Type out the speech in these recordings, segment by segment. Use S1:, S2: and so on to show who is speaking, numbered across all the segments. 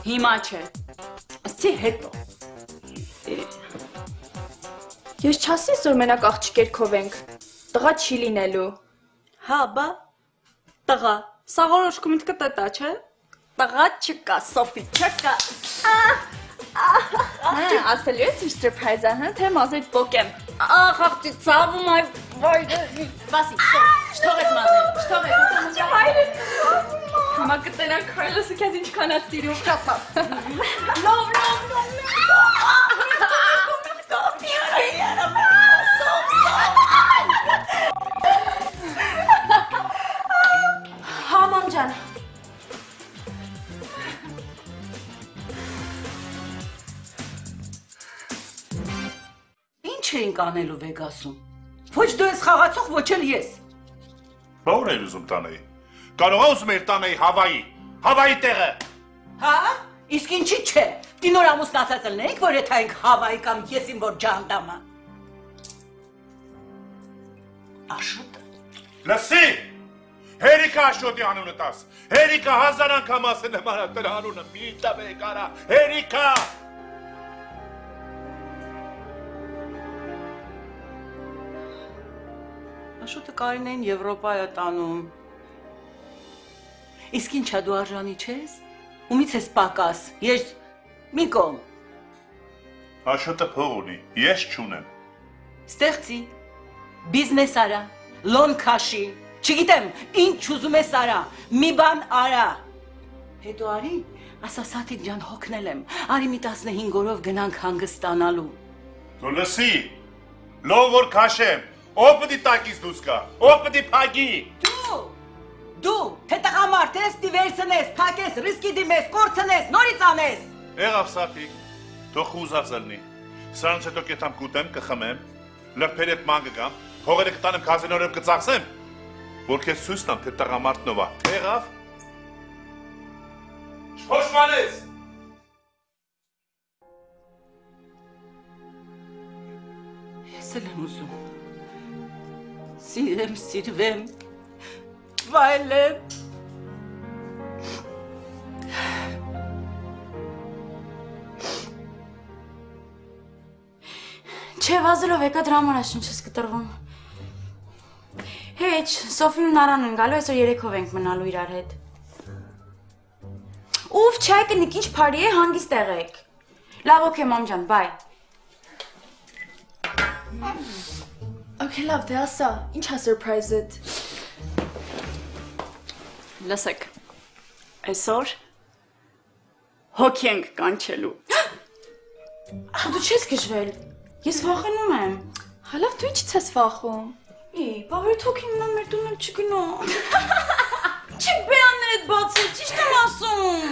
S1: Հիմա չէ, ասցի հետո։
S2: Ես չասես, որ մենակ աղջիկերքով ենք, տղա չի լինելու։
S1: Հա, բա, տղա, սա որոշքը միտքը տետա, չէ? Տղա չկա, Սոֆի, չկա։
S2: Ասելու ես ինչ սուրպրայզա, թե մազեր պոկեմ։
S1: Ախ, աղջի, ծավում այ, վասի, չթողեց մազեր, չթողեց։
S2: Հիմա կտենան քրելոսը կեզ ինչ կանած տիրում։
S1: Լով,
S2: Հա, մամ ջան։
S3: Ինչ էինք անելու Վեգասում։ Ոչ դու ես խաղացող, ոչ էլ ես։
S4: Բա ուր էի ուզում տանեի։ Կարող է ուզում էր տանեի Հավայի տեղը։
S3: Հա? Իսկ ինչի՞ չէ։ Դինոր ամուսնացած ելնեինք, որ եթե ենք Հավայի կամ ես իմ որ ջանդամը։ Աշոտը։
S4: Լսի։ Հերիկա Աշոտի անունը տաս։ Հերիկա 1000 անգամ ասել եմ արա դրա անունը մի տվեք արա։ Հերիկա։
S3: Աշոտը Կարինեին Եվրոպա է տանում։ Իսկ ինչա դու արժանի չես։ Ումից ես պակաս։ Ես մի կողմ։
S4: Աշոտը փող ունի, ես չունեմ։
S3: Ստեղծի։ Բիզնես արա, լոն քաշի, չգիտեմ, ինչ ուզում ես արա, մի բան արա։ Հետո արի, ասա Սաթիկ ջան հոգնել եմ, արի մի 15 օրով գնանք հանգստանալու։
S4: Դու լսի, լով որ քաշեմ, ով պիտի տակից դուրս գա, ով պիտի փագի։
S3: Դու, թե տղամարդ ես, դիվերսնես, փակես, ռիսկի դիմես, կորցնես, նորից անես։
S4: Եղավ Սաթիկ, թող ուզած ելնի։ Սրանց հետո կետամ կուտեմ, կխմեմ, լրբեր հետ ման կգամ, հողերը կտանեմ կազինորով կծախսեմ, որ քեզ ցույց տամ, թե տղամարդն ով է։ Եղավ։ Շփոշմանես։
S3: Ես էլ եմ ուզում։ Սիրեմ, սիրվեմ, վայելեմ։
S2: Չէ, վազելով եկա դրա համար ես ինչ ես կտրվում։ Հեչ, Սոֆին ու Նարան են գալու, այսօր երեքով ենք մնալու իրար հետ։ Ուֆ, չայ կնիկ, ինչ փարի է, հանգիստ եղեք։ Լավ, օքեյ, մամ ջան, բայ։ Okay, լավ, դե ասա, ինչ է սուրպրայզդ։
S1: Լսեք, այսօր հոգի ենք կանչելու։
S2: Դու չես գժվել, ես վախենում եմ։ Հալավ, դու ինչ ես վախում։ Բա որ հոգին մնա մեր տուն էլ չգնա։ Չի բեաններդ բացել, ճիշտ եմ ասում։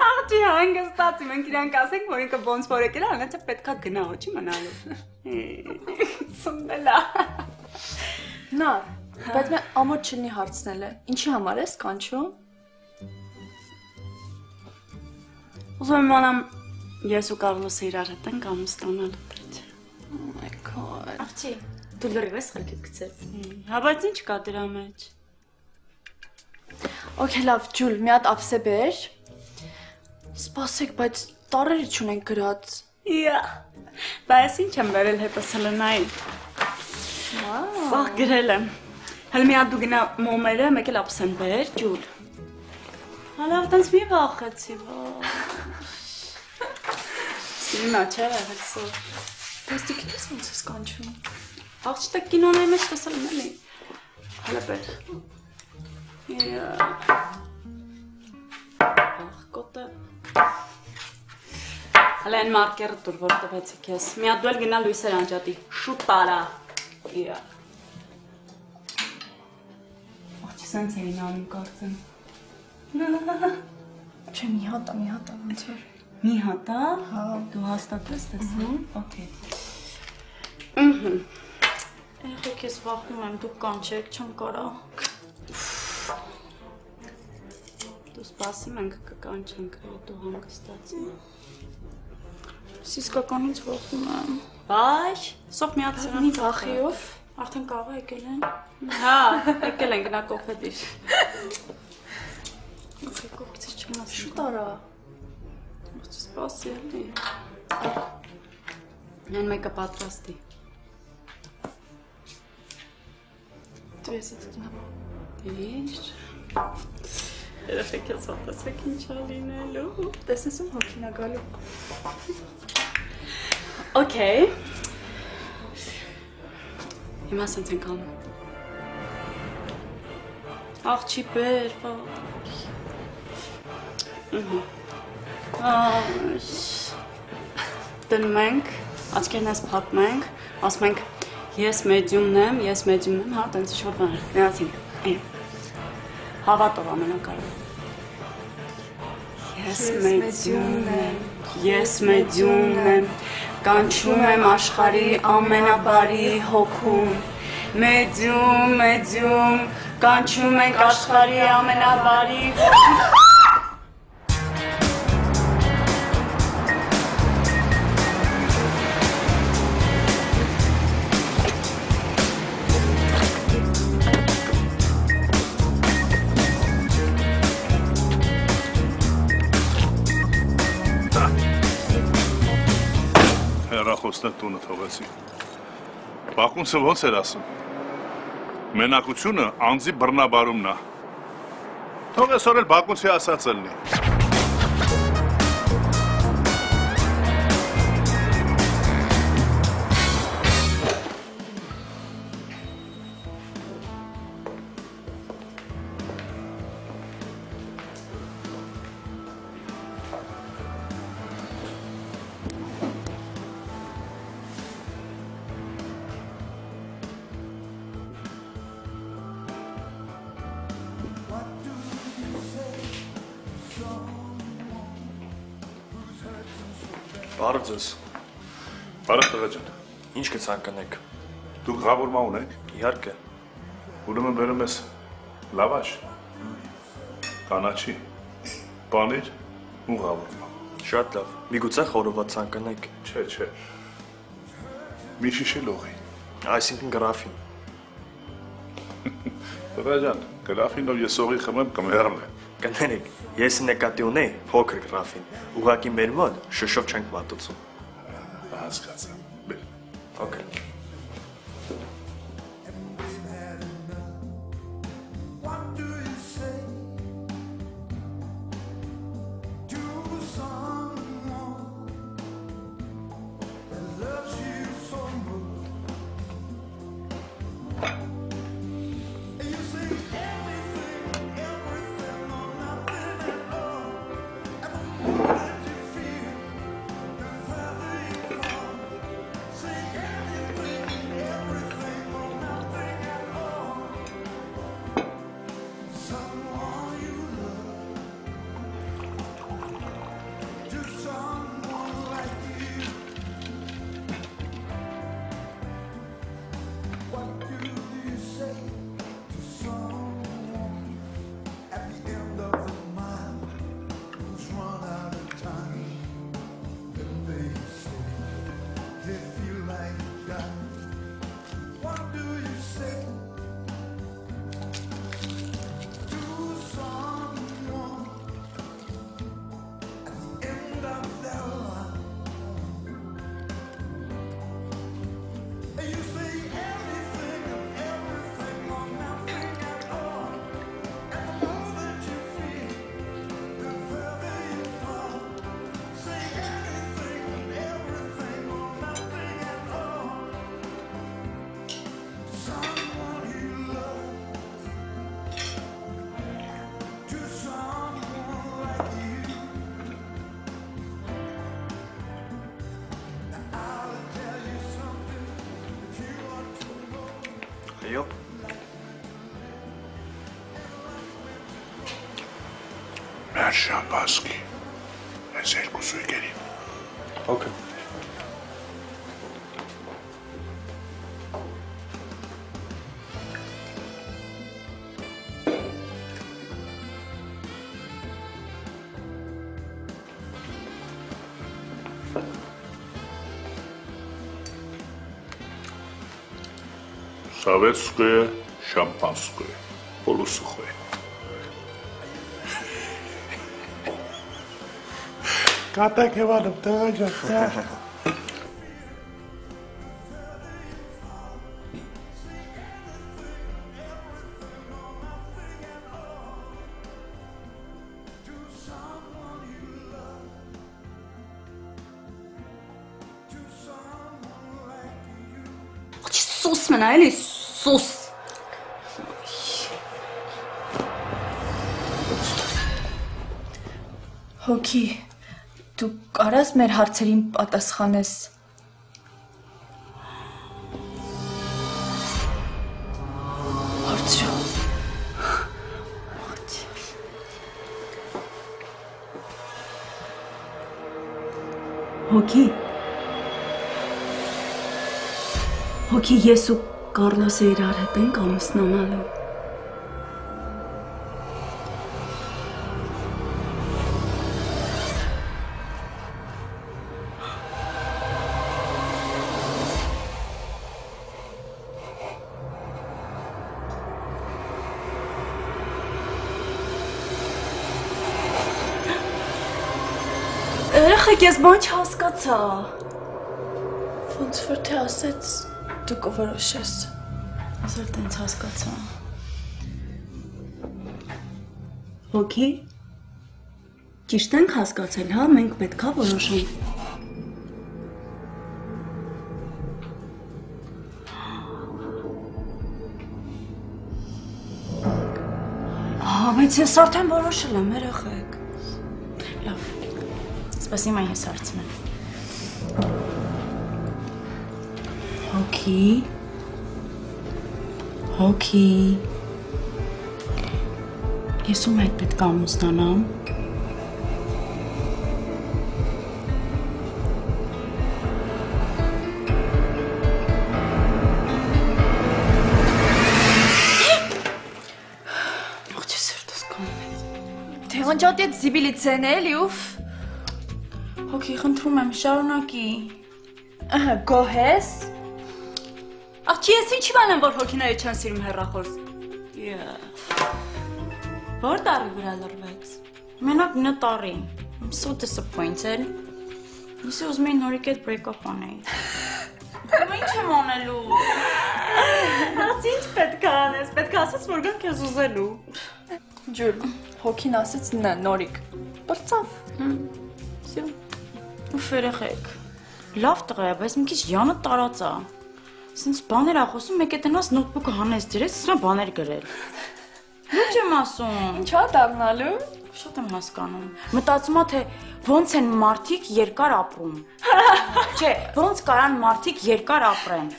S1: Աղջի հանգստացի, մենք իրանք ասենք, որ ինքը ոնց որ եկել է, անացա պետքա գնա, ոչի մնալու։ Սունդելա։
S2: Նա, բայց մեն ամոթ չլինի հարցնել է, ինչի համար ես կանչում։
S1: Ուզում եմ անամ, ես ու Կարլոսը իրար հետ ենք ամուսնանալու պետք։
S2: Oh my god։ Աղջի, դու լրիվ ես խելքիդ գցել։
S1: Հա, բայց ինչ կա դրա մեջ։
S2: Okay, լավ, Ջուլ, մի հատ ափսե բեր։ Սպասեք, բայց տարերը չունենք գրած։
S1: Բայց ինչ եմ բերել հետս հլնայի։ Սաղ գրել եմ։ Հəl մի հատ դու գնա մոմերը, մեկ էլ ափսեն բեր, Ջուլ։ Հալավ տենց մի վախեցի, Սիրնա, չէ, հերսով։
S2: Բայց դու գիտես ոնց ես կանչում։
S1: Աղջի տակ կինոնայի մեջ տեսել եմ էլի։ Հələ բեր։ Ախ, կոտը։ Հələ են մարկերը դուր, որ տվեցի քեզ։ Մի հատ դու էլ գնա լույսեր անջատի, շուտ տարա։ Աղջի սենց էին անում կարծեմ։
S2: Չէ, մի հատ է, ոնց որ։
S1: Մի հատ է։
S2: Հա։
S1: Դու հաստատ ես տեսնում։ Okay։
S2: Եղեք ես վախնում եմ, դուք կանչեք, չեմ կարա։
S1: Դու սպասի մենք կկանչենք, դու հանգստացի։
S2: Իսկականից վախում եմ։
S1: Բայ, սով մի հատ
S2: Մի վախիով, արդեն կաղա եկել են։
S1: Հա, եկել են գնա կոֆե դիր։ Կողքից չգնաս։
S2: Շուտ արա։
S1: Սպասելի։ Նեն մեկը պատրաստի։
S2: Դու ես այդ գնա։
S1: Ինչ։ Երեխեք ես հատասեք ինչ ալինելու։
S2: Տեսնես ում հոգին ա գալու։
S1: Okay։ Հիմա սենց ենք անում։ Աղջի բեր, Դնում ենք, աչքերն ես փակում ենք, ասում ենք ես մեդիումն եմ, հա, տենց ինչ-որ բան, միացինք, հավատով ամենակարևորը։ Ես մեդիումն եմ, կանչում եմ աշխարհի ամենաբարի հոգուն, մեդիում, կանչում ենք աշխարհի ամենաբարի հոգուն։
S4: Հեռախոսն տունը թողեցի։ Բակունցը ոնց էր ասում։ Մենակությունը անձի բռնաբարումն է։ Թող այսօր էլ Բակունցի ասած ելնի։
S5: Բարև ձեզ։
S4: Բարև տղա ջան։
S5: Ինչ կցանկանեք։
S4: Դուք ղավորմա ունեք։
S5: Իհարկե։
S4: Ուրեմն բերում ես լավաշ, կանաչի, պանիր ու ղավորմա։
S5: Շատ լավ։ Միգուցե խորոված ցանկանեք։
S4: Չէ։ Մի շիշի լողի։
S5: Այսինքն գրաֆին։
S4: Տղա ջան, գրաֆինով ես օղի խմեմ կմեռնեմ։
S5: Կներեք, ես նկատի ունեի փոքր գրաֆին։ Ուղղակի մեր մոտ շշով չենք մատուցում։
S4: Հասկացա։ Բեր։
S5: Okay։ Այո։
S4: Մեր շամպասկի։ Այս երկու սույկերի։
S5: Okay։
S4: Советское шампанское. Полусухое. Կատակ եմ անում, տղա ջան,
S1: Սուս մնա, էլի սուս։
S2: Հոգի, դու կարաս մեր հարցերին պատասխանես։ Հարցրո։
S1: Հոգի։ Հոգի ես ու Կարլոսը իրար հետ ենք ամուսնանալու։ Երեխեք, ես բան չհասկացա։
S2: Ոնց որ թե ասեց, դու կորոշես։
S1: Ես էլ տենց հասկացա։ Հոգի, ճիշտ ենք հասկացել, հա, մենք պետքա որոշենք։ Բայց ես արդեն որոշել եմ, երեխեք։ Լավ, սպասի մա ես հարցնեմ։ Հոգի, ես ում հետ պետք է ամուսնանամ։ Աղջի սրտս կանում է։
S2: Թե անջատեց զիբիլիցեն էլի ուֆ։ Հոգի, խնդրում եմ, շարունակի։ Ահա, գոհես։
S1: Աղջի, ես ինչի բան եմ, որ հոգիները չեն սիրում հեռախոս։ Որ տարի վրա լրվեց։
S2: Մենակ նը տարի։ I'm so disappointed։ Ես ուզում էի նորիկ այդ break-up անեի։ Բայց ինչ եմ անելու։
S1: Աղջի, ինչ պետք է անես, պետք է ասես, որ գան քեզ ուզելու։
S2: Ջուր, հոգին ասեց նորիկ։ Բրծավ։ Всё։ Ուֆ երեխեք։ Լավ տղա է, բայց մի քիչ յանը տարածա։ Սենց բաներ ախոսում, մեկ է տնաս նոթբուքը հանես դրես, սրա բաներ գրել։ Ինչ եմ ասում։ Ինչա դառնալու։ Շատ եմ հասկանում։ Մտածում եմ, թե ոնց են մարդիկ երկար ապրում։ Չէ, ոնց կարան մարդիկ երկար ապրեն։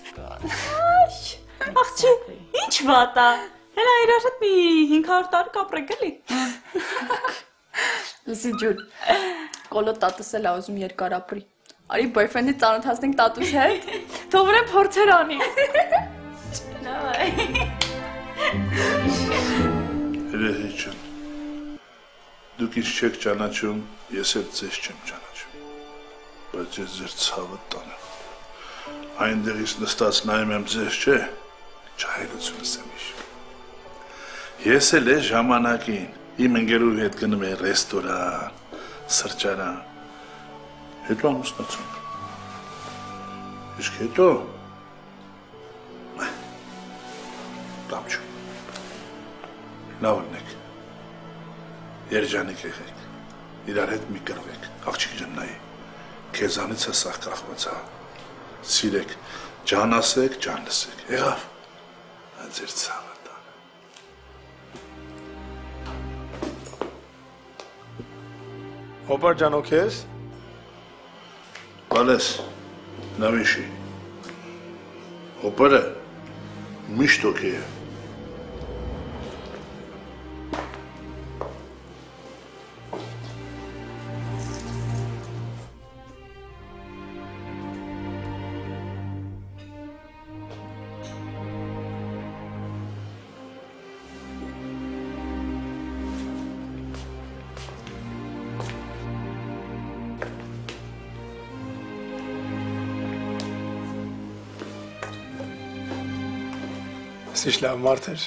S1: Աղջի, ինչ վատ է։ Հենա իրար հետ մի 500 տարի կապրեք էլի։
S2: Լսի ջուր, կոլո տատս էլ ա ուզում երկար ապրի։ Արի boyfriend-ի ծանոթացնենք տատուս հետ, թողնեմ փորձեր անի։
S4: Երեխի ջան, դուք ինձ չեք ճանաչում, ես էլ ձեզ չեմ ճանաչում, բայց ես ձեր ցավը տանեմ։ Այնտեղից նստած նայում եմ ձեզ, չէ, ջահելությունս եմ հիշում։ Ես էլ է ժամանակին իմ ընկերուհի հետ գնում էի ռեստորան, սրճարան, հետո ամուսնացանք։ Իսկ հետո կամ չու։ Լավ ըլնեք, երջանիկ եղեք, իրար հետ մի կռվեք, աղջիկ ջան նայի, քեզանից է սաղ կախված հա, սիրեք, ջան ասեք, ջան լսեք, եղավ, ձեր ցավը տանը։
S5: Հոպար ջան օքեյ ես։
S4: Բալես, նավիշի, հոպարը միշտ օքեյ է։
S5: Սիշ լավ մարդ էր։